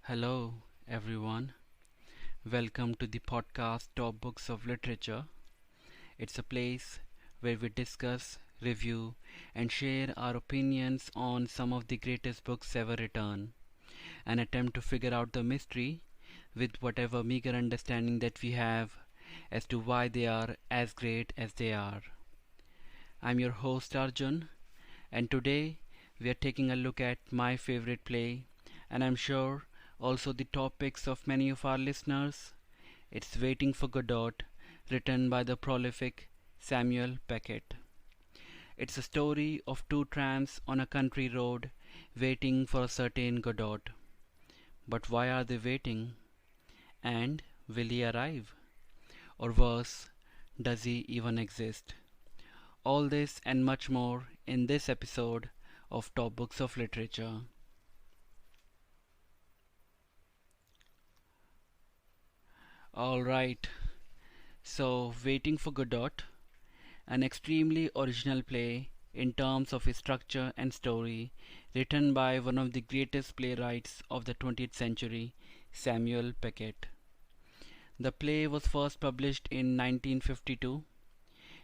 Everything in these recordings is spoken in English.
Hello, everyone. Welcome to the podcast Top Books of Literature. It's a place where we discuss, review, and share our opinions on some of the greatest books ever written, and attempt to figure out the mystery with whatever meager understanding that we have as to why they are as great as they are. I'm your host Arjun, and today we are taking a look at my favorite play, and I'm sure also the topics of many of our listeners. It's Waiting for Godot, written by the prolific Samuel Beckett. It's a story of two tramps on a country road waiting for a certain Godot. But why are they waiting? And will he arrive? Or worse, does he even exist? All this and much more in this episode of Top Books of Literature. Alright, so Waiting for Godot, an extremely original play in terms of its structure and story, written by one of the greatest playwrights of the 20th century, Samuel Beckett. The play was first published in 1952.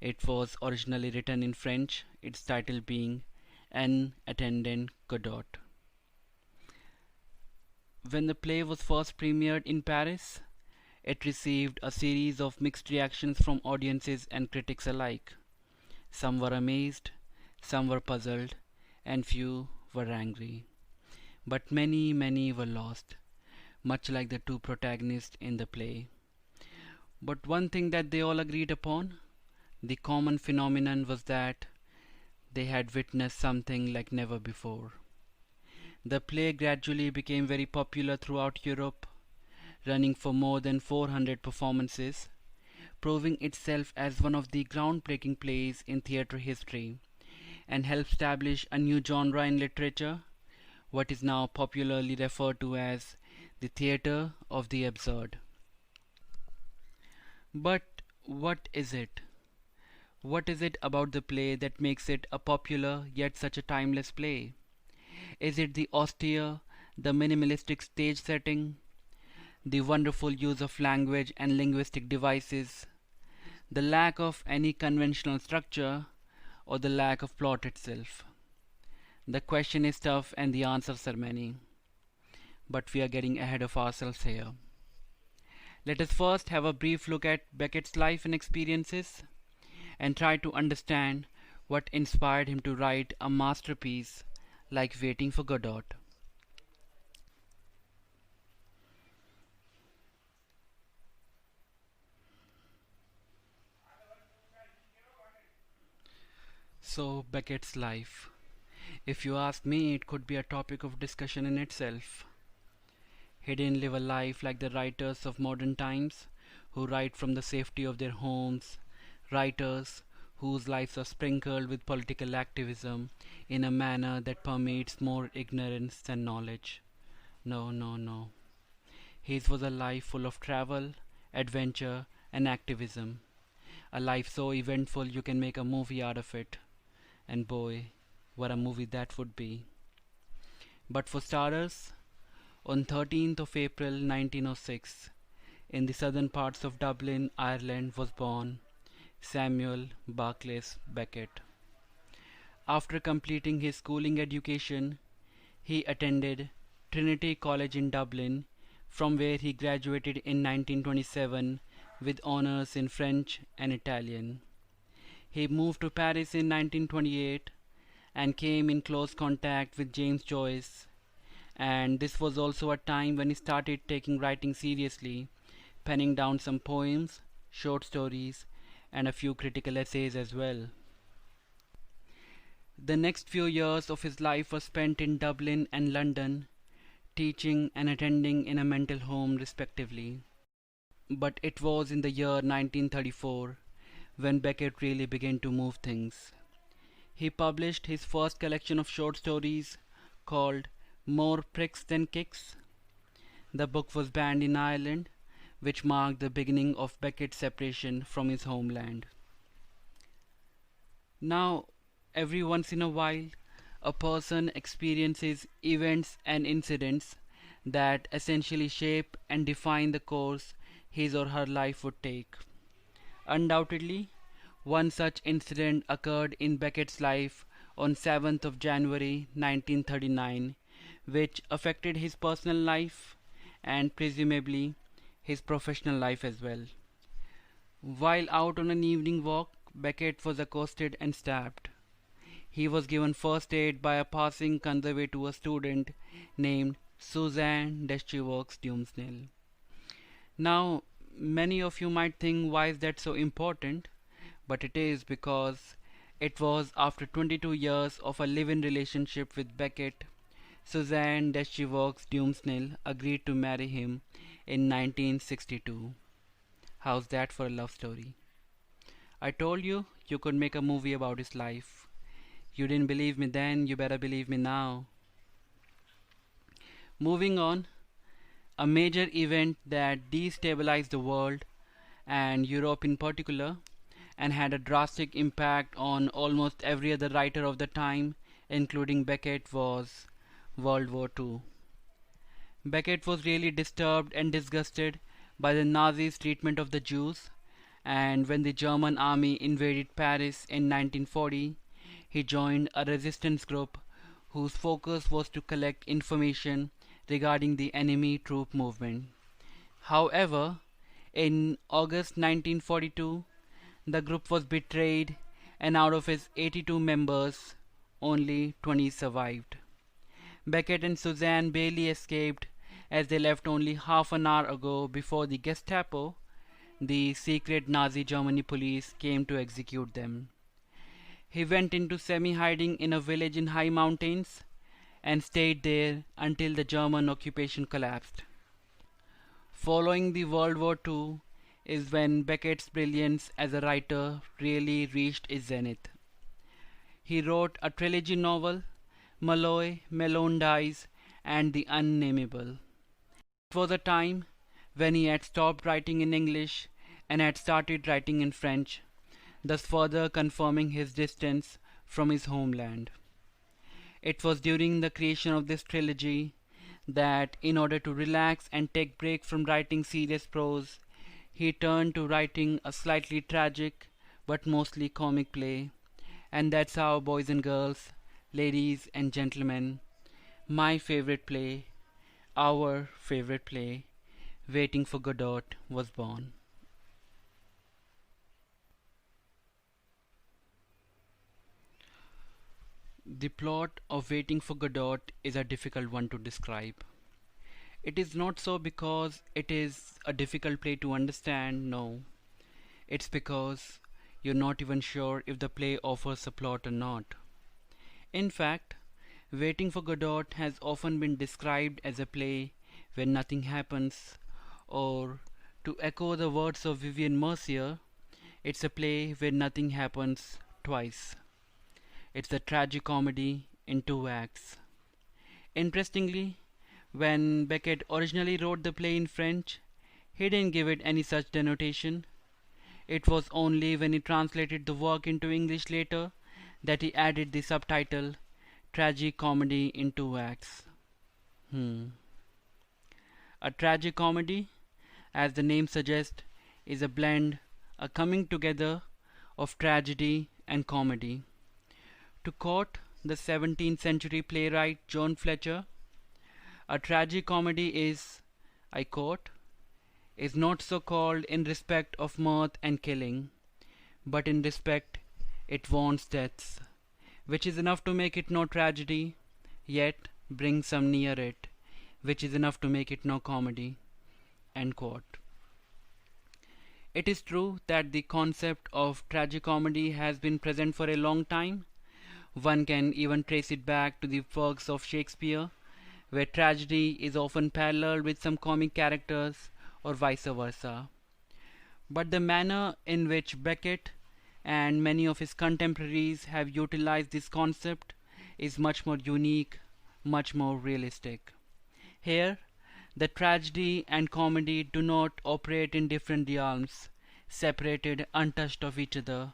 It was originally written in French, its title being An Attendant Godot. When the play was first premiered in Paris, it received a series of mixed reactions from audiences and critics alike. Some were amazed, some were puzzled, and few were angry. But many were lost, much like the two protagonists in the play. But one thing that they all agreed upon, the common phenomenon, was that they had witnessed something like never before. The play gradually became very popular throughout Europe, running for more than 400 performances, proving itself as one of the groundbreaking plays in theatre history, and helped establish a new genre in literature, what is now popularly referred to as the theatre of the absurd. But what is it? What is it about the play that makes it a popular yet such a timeless play? Is it the austere, the minimalistic stage setting, the wonderful use of language and linguistic devices, the lack of any conventional structure, or the lack of plot itself? The question is tough and the answers are many, but we are getting ahead of ourselves here. Let us first have a brief look at Beckett's life and experiences and try to understand what inspired him to write a masterpiece like Waiting for Godot. So, Beckett's life. If you ask me, it could be a topic of discussion in itself. He didn't live a life like the writers of modern times who write from the safety of their homes, writers whose lives are sprinkled with political activism in a manner that permeates more ignorance than knowledge. No, no, no. His was a life full of travel, adventure, and activism. A life so eventful you can make a movie out of it. And boy, what a movie that would be. But for starters, on 13th of April 1906, in the southern parts of Dublin, Ireland, was born Samuel Barclays Beckett. After completing his schooling education, he attended Trinity College in Dublin, from where he graduated in 1927 with honors in French and Italian. He moved to Paris in 1928 and came in close contact with James Joyce, and this was also a time when he started taking writing seriously, penning down some poems, short stories, and a few critical essays as well. The next few years of his life were spent in Dublin and London, teaching and attending in a mental home respectively. But it was in the year 1934 when Beckett really began to move things. He published his first collection of short stories called More Pricks Than Kicks. The book was banned in Ireland, which marked the beginning of Beckett's separation from his homeland. Now, every once in a while, a person experiences events and incidents that essentially shape and define the course his or her life would take. Undoubtedly, one such incident occurred in Beckett's life on 7th of January 1939, which affected his personal life and presumably his professional life as well. While out on an evening walk, Beckett was accosted and stabbed. He was given first aid by a passing conservative student named Suzanne Deschivaux Dumsnil. Now, many of you might think, why is that so important? But it is because it was after 22 years of a live-in relationship with Beckett, Suzanne Deschivaux Dumsnil agreed to marry him in 1962. How's that for a love story? I told you you could make a movie about his life. You didn't believe me then, you better believe me now. Moving on, a major event that destabilized the world and Europe in particular and had a drastic impact on almost every other writer of the time, including Beckett, was World War II. Beckett was really disturbed and disgusted by the Nazis' treatment of the Jews, and when the German army invaded Paris in 1940, he joined a resistance group whose focus was to collect information regarding the enemy troop movement. However, in August 1942, the group was betrayed, and out of its 82 members, only 20 survived. Beckett and Suzanne barely escaped as they left only half an hour ago before the Gestapo, the secret Nazi Germany police, came to execute them. He went into semi-hiding in a village in high mountains and stayed there until the German occupation collapsed. Following the World War II is when Beckett's brilliance as a writer really reached its zenith. He wrote a trilogy novel, Malloy, Malone Dies, and The Unnameable. It was a time when he had stopped writing in English and had started writing in French, thus further confirming his distance from his homeland. It was during the creation of this trilogy that, in order to relax and take break from writing serious prose, he turned to writing a slightly tragic but mostly comic play. And that's how, boys and girls, ladies and gentlemen, my favorite play, our favorite play, Waiting for Godot, was born. The plot of Waiting for Godot is a difficult one to describe. It is not so because it is a difficult play to understand, no. It's because you're not even sure if the play offers a plot or not. In fact, Waiting for Godot has often been described as a play where nothing happens, or, to echo the words of Vivian Mercier, it's a play where nothing happens twice. It's a tragicomedy in two acts. Interestingly, when Beckett originally wrote the play in French, he didn't give it any such denotation. It was only when he translated the work into English later that he added the subtitle Tragicomedy in Two Acts. A tragicomedy, as the name suggests, is a blend, a coming together of tragedy and comedy. To quote the 17th century playwright John Fletcher, a tragicomedy is, I quote, is not so called in respect of mirth and killing, but in respect it wants deaths, which is enough to make it no tragedy, yet brings some near it, which is enough to make it no comedy. End quote. It is true that the concept of tragicomedy has been present for a long time. One can even trace it back to the works of Shakespeare, where tragedy is often paralleled with some comic characters or vice versa. But the manner in which Beckett and many of his contemporaries have utilized this concept is much more unique, much more realistic. Here, the tragedy and comedy do not operate in different realms, separated, untouched of each other,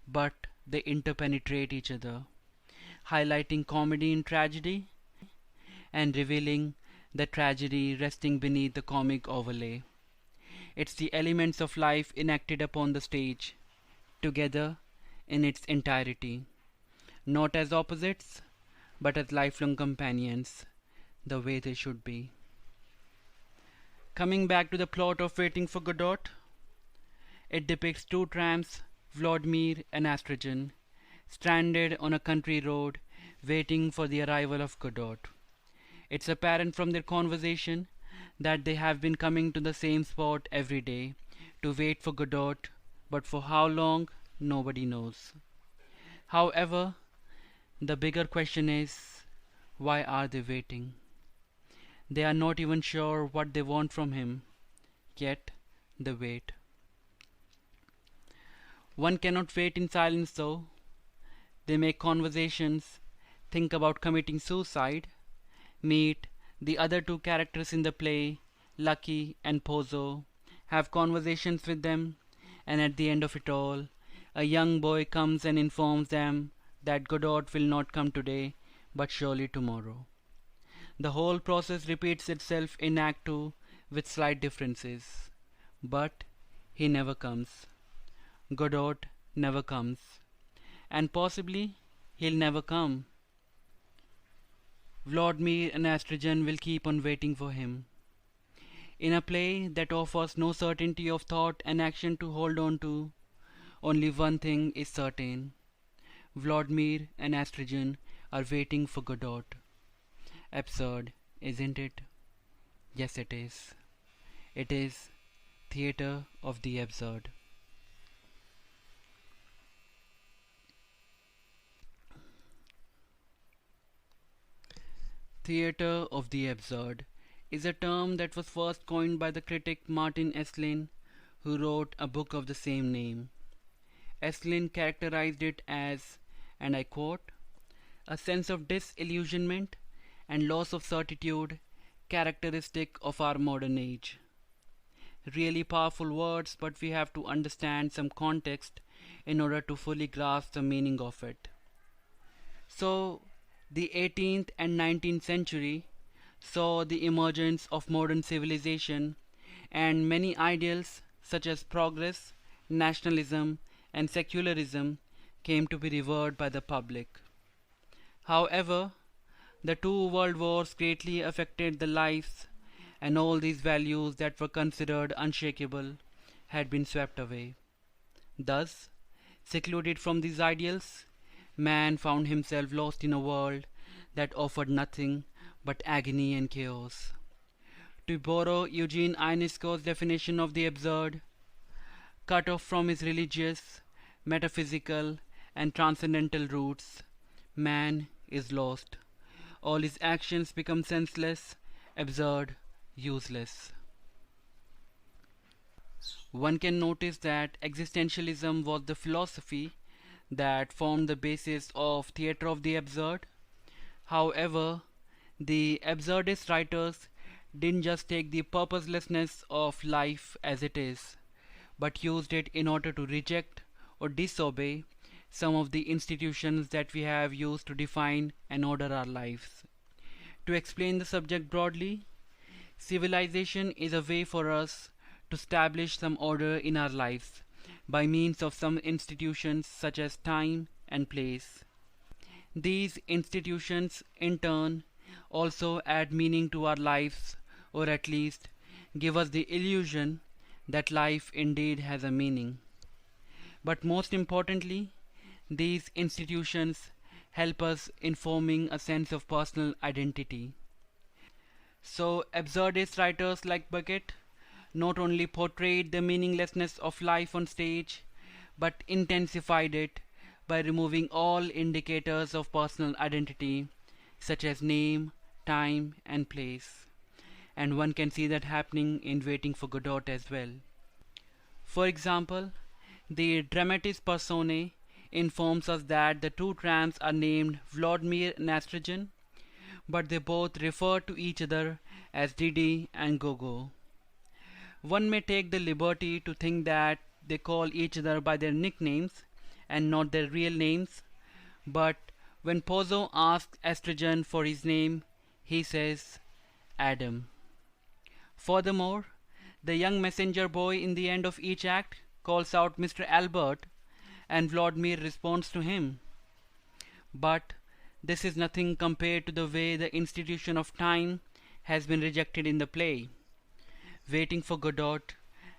but they interpenetrate each other, highlighting comedy in tragedy and revealing the tragedy resting beneath the comic overlay. It's the elements of life enacted upon the stage, together in its entirety, not as opposites, but as lifelong companions, the way they should be. Coming back to the plot of Waiting for Godot, it depicts two tramps, Vladimir and Astrogen, stranded on a country road, waiting for the arrival of Godot. It's apparent from their conversation that they have been coming to the same spot every day to wait for Godot, but for how long, nobody knows. However, the bigger question is, why are they waiting? They are not even sure what they want from him, yet they wait. One cannot wait in silence though. They make conversations, think about committing suicide, meet the other two characters in the play, Lucky and Pozo, have conversations with them, and at the end of it all, a young boy comes and informs them that Godot will not come today, but surely tomorrow. The whole process repeats itself in Act 2 with slight differences. But he never comes. Godot never comes. And possibly he'll never come. Vladimir and Astrogen will keep on waiting for him. In a play that offers no certainty of thought and action to hold on to, only one thing is certain. Vladimir and Astrogen are waiting for Godot. Absurd, isn't it? Yes, it is. It is theatre of the absurd. Theatre of the absurd is a term that was first coined by the critic Martin Esslin, who wrote a book of the same name. Esslin characterized it as, and I quote, a sense of disillusionment and loss of certitude characteristic of our modern age. Really powerful words, but we have to understand some context in order to fully grasp the meaning of it. So, the 18th and 19th century saw the emergence of modern civilization, and many ideals such as progress, nationalism, and secularism came to be revered by the public. However, the two world wars greatly affected the lives, and all these values that were considered unshakable had been swept away. Thus, secluded from these ideals, man found himself lost in a world that offered nothing but agony and chaos. To borrow Eugene Ionesco's definition of the absurd, cut off from his religious, metaphysical, and transcendental roots, man is lost. All his actions become senseless, absurd, useless. One can notice that existentialism was the philosophy that formed the basis of theatre of the absurd. However, the absurdist writers didn't just take the purposelessness of life as it is, but used it in order to reject or disobey some of the institutions that we have used to define and order our lives. To explain the subject broadly, civilization is a way for us to establish some order in our lives by means of some institutions such as time and place. These institutions, in turn, also add meaning to our lives, or at least give us the illusion that life indeed has a meaning. But most importantly, these institutions help us in forming a sense of personal identity. So, absurdist writers like Beckett not only portrayed the meaninglessness of life on stage, but intensified it by removing all indicators of personal identity, such as name, time, and place. And one can see that happening in Waiting for Godot as well. For example, the dramatis personae informs us that the two tramps are named Vladimir and Astrogen, but they both refer to each other as Didi and Gogo. One may take the liberty to think that they call each other by their nicknames and not their real names, but when Pozo asks Estrogen for his name, he says Adam. Furthermore, the young messenger boy in the end of each act calls out Mr. Albert, and Vladimir responds to him. But this is nothing compared to the way the institution of time has been rejected in the play. Waiting for Godot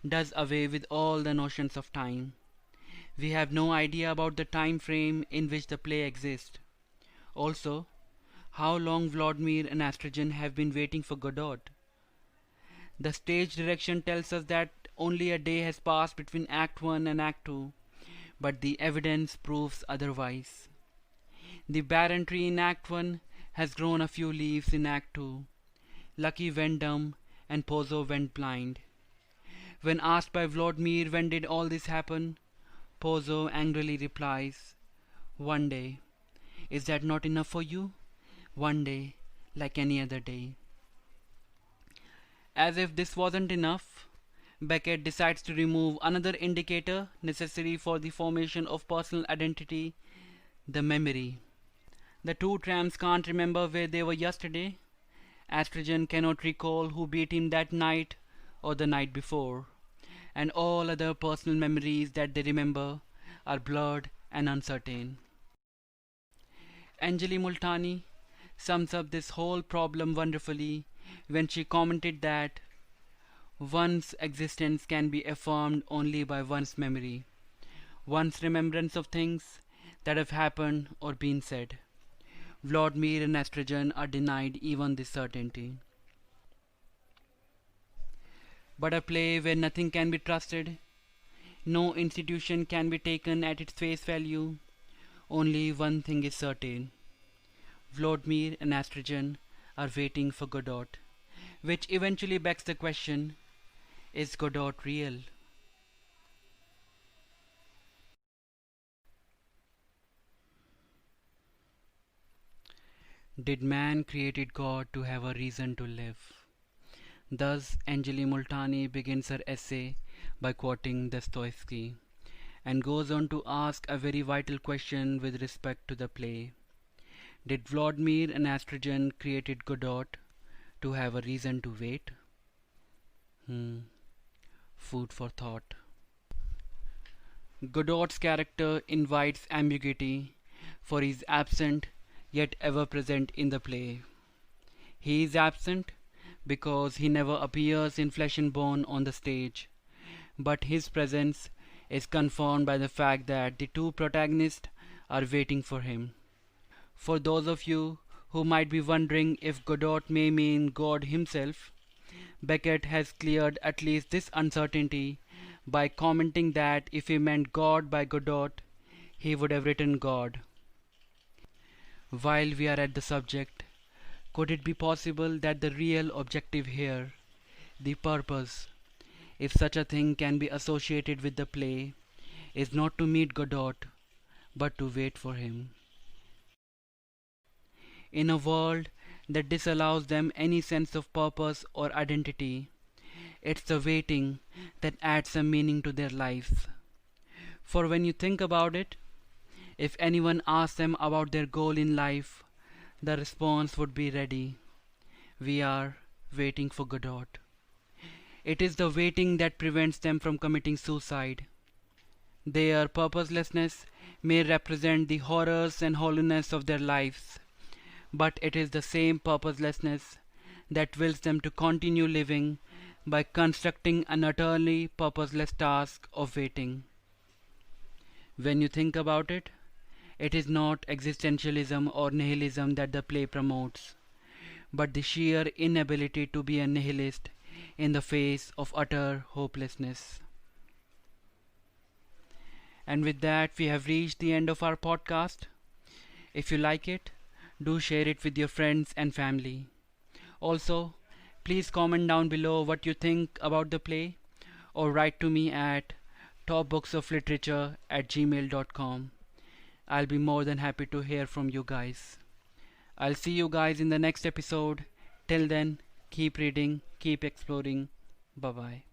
does away with all the notions of time. We have no idea about the time frame in which the play exists. Also, how long Vladimir and Astrogen have been waiting for Godot. The stage direction tells us that only a day has passed between Act 1 and Act 2, but the evidence proves otherwise. The barren tree in Act 1 has grown a few leaves in Act 2. Lucky went dumb and Pozo went blind. When asked by Vladimir when did all this happen, Pozo angrily replies, "One day. Is that not enough for you? One day, like any other day." As if this wasn't enough, Beckett decides to remove another indicator necessary for the formation of personal identity, the memory. The two tramps can't remember where they were yesterday. Astrogen cannot recall who beat him that night or the night before, and all other personal memories that they remember are blurred and uncertain. Anjali Multani sums up this whole problem wonderfully when she commented that one's existence can be affirmed only by one's memory, one's remembrance of things that have happened or been said. Vladimir and Astrogen are denied even this certainty. But a play where nothing can be trusted, no institution can be taken at its face value, only one thing is certain. Vladimir and Astrogen are waiting for Godot, which eventually begs the question, is Godot real? Did man created God to have a reason to live? Thus, Anjali Multani begins her essay by quoting Dostoevsky, and goes on to ask a very vital question with respect to the play. Did Vladimir and Astrogen created Godot to have a reason to wait? Food for thought. Godot's character invites ambiguity, for he is absent yet ever present in the play. He is absent because he never appears in flesh and bone on the stage, but his presence is confirmed by the fact that the two protagonists are waiting for him. For those of you who might be wondering if Godot may mean God himself, Beckett has cleared at least this uncertainty by commenting that if he meant God by Godot, he would have written God. While we are at the subject, could it be possible that the real objective here, the purpose, if such a thing can be associated with the play, is not to meet Godot, but to wait for him? In a world that disallows them any sense of purpose or identity, it's the waiting that adds some meaning to their lives. For when you think about it, if anyone asks them about their goal in life, the response would be ready. We are waiting for Godot. It is the waiting that prevents them from committing suicide. Their purposelessness may represent the horrors and hollowness of their lives, but it is the same purposelessness that wills them to continue living by constructing an utterly purposeless task of waiting. When you think about it, it is not existentialism or nihilism that the play promotes, but the sheer inability to be a nihilist in the face of utter hopelessness. And with that, we have reached the end of our podcast. If you like it, do share it with your friends and family. Also, please comment down below what you think about the play, or write to me at topbooksofliterature@gmail.com. I'll be more than happy to hear from you guys. I'll see you guys in the next episode. Till then, keep reading, keep exploring. Bye bye.